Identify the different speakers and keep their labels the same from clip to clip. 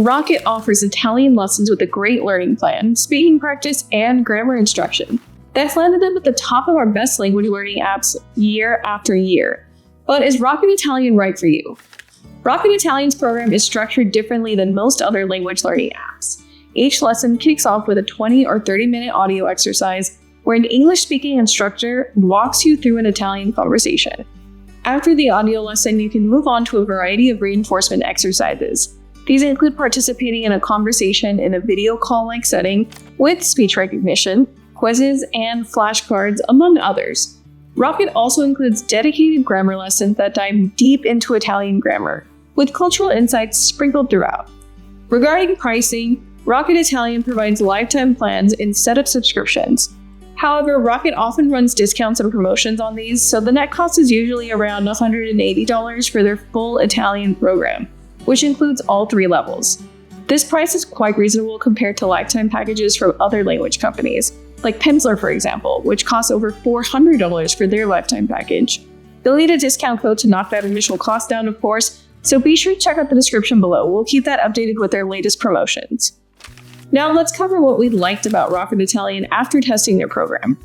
Speaker 1: Rocket offers Italian lessons with a great learning plan, speaking practice, and grammar instruction. That's landed them at the top of our best language learning apps year after year. But is Rocket Italian right for you? Rocket Italian's program is structured differently than most other language learning apps. Each lesson kicks off with a 20 or 30-minute audio exercise where an English-speaking instructor walks you through an Italian conversation. After the audio lesson, you can move on to a variety of reinforcement exercises. These include participating in a conversation in a video call-like setting with speech recognition, quizzes, and flashcards, among others. Rocket also includes dedicated grammar lessons that dive deep into Italian grammar, with cultural insights sprinkled throughout. Regarding pricing, Rocket Italian provides lifetime plans instead of subscriptions. However, Rocket often runs discounts and promotions on these, so the net cost is usually around $180 for their full Italian program, which includes all 3 levels. This price is quite reasonable compared to lifetime packages from other language companies, like Pimsleur for example, which costs over $400 for their lifetime package. You'll need a discount code to knock that initial cost down, of course, so be sure to check out the description below. We'll keep that updated with their latest promotions. Now let's cover what we liked about Rocket Italian after testing their program.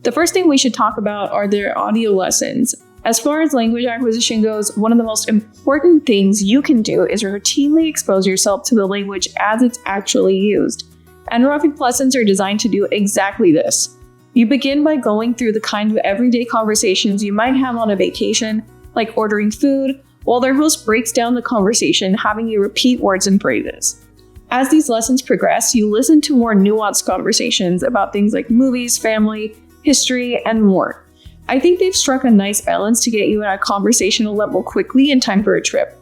Speaker 1: The first thing we should talk about are their audio lessons. As far as language acquisition goes, one of the most important things you can do is routinely expose yourself to the language as it's actually used. And Rocket lessons are designed to do exactly this. You begin by going through the kind of everyday conversations you might have on a vacation, like ordering food, while their host breaks down the conversation, having you repeat words and phrases. As these lessons progress, you listen to more nuanced conversations about things like movies, family, history, and more. I think they've struck a nice balance to get you at a conversational level quickly in time for a trip.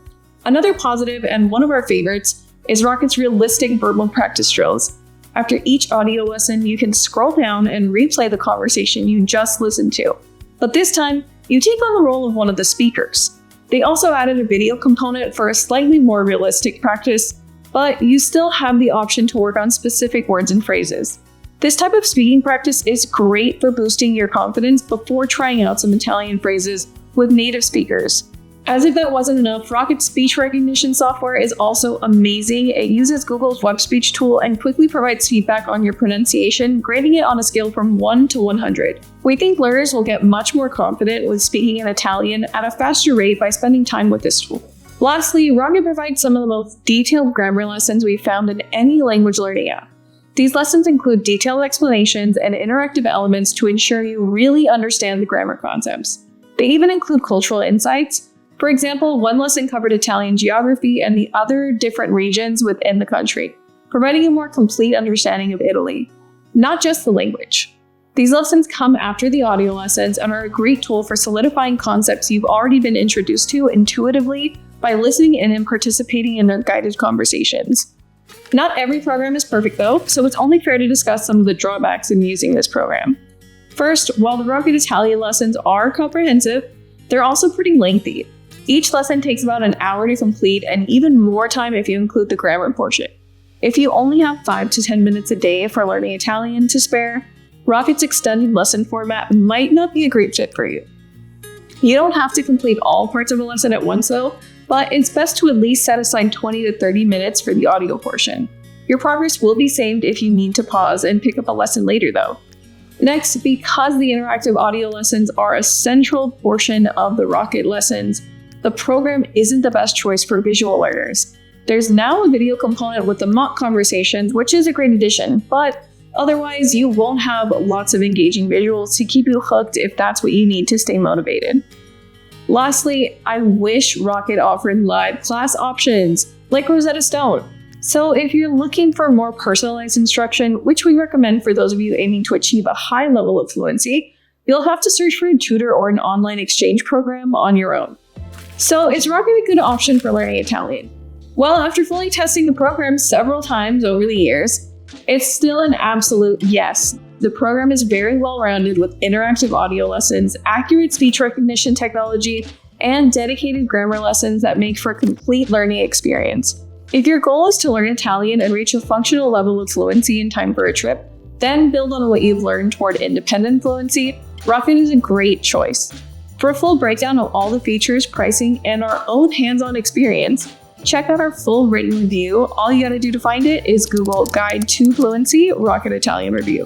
Speaker 1: Another positive, and one of our favorites, is Rocket's realistic verbal practice drills. After each audio lesson, you can scroll down and replay the conversation you just listened to. But this time, you take on the role of one of the speakers. They also added a video component for a slightly more realistic practice, but you still have the option to work on specific words and phrases. This type of speaking practice is great for boosting your confidence before trying out some Italian phrases with native speakers. As if that wasn't enough, Rocket's speech recognition software is also amazing. It uses Google's web speech tool and quickly provides feedback on your pronunciation, grading it on a scale from 1 to 100. We think learners will get much more confident with speaking in Italian at a faster rate by spending time with this tool. Lastly, Rocket provides some of the most detailed grammar lessons we've found in any language learning app. These lessons include detailed explanations and interactive elements to ensure you really understand the grammar concepts. They even include cultural insights. For example, one lesson covered Italian geography and the other different regions within the country, providing a more complete understanding of Italy, not just the language. These lessons come after the audio lessons and are a great tool for solidifying concepts you've already been introduced to intuitively by listening in and participating in their guided conversations. Not every program is perfect though, so it's only fair to discuss some of the drawbacks in using this program. First, while the Rocket Italian lessons are comprehensive, they're also pretty lengthy. Each lesson takes about an hour to complete, and even more time if you include the grammar portion. If you only have 5 to 10 minutes a day for learning Italian to spare, Rocket's extended lesson format might not be a great fit for you. You don't have to complete all parts of a lesson at once though, but it's best to at least set aside 20 to 30 minutes for the audio portion. Your progress will be saved if you need to pause and pick up a lesson later though. Next, because the interactive audio lessons are a central portion of the Rocket lessons, the program isn't the best choice for visual learners. There's now a video component with the mock conversations, which is a great addition, but otherwise you won't have lots of engaging visuals to keep you hooked if that's what you need to stay motivated. Lastly, I wish Rocket offered live class options, like Rosetta Stone. So if you're looking for more personalized instruction, which we recommend for those of you aiming to achieve a high level of fluency, you'll have to search for a tutor or an online exchange program on your own. So is Rocket a good option for learning Italian? Well, after fully testing the program several times over the years, it's still an absolute yes. The program is very well-rounded with interactive audio lessons, accurate speech recognition technology, and dedicated grammar lessons that make for a complete learning experience. If your goal is to learn Italian and reach a functional level of fluency in time for a trip, then build on what you've learned toward independent fluency, Rocket is a great choice. For a full breakdown of all the features, pricing, and our own hands-on experience, Check out our full written review. All you gotta do to find it is Google Guide to Fluency Rocket Italian Review.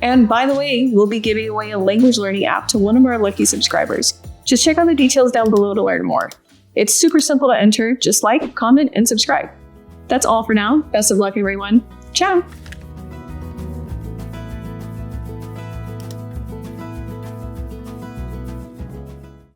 Speaker 1: And by the way, we'll be giving away a language learning app to one of our lucky subscribers. Just check out the details down below to learn more. It's super simple to enter. Just like, comment, and subscribe. That's all for now. Best of luck, everyone. Ciao!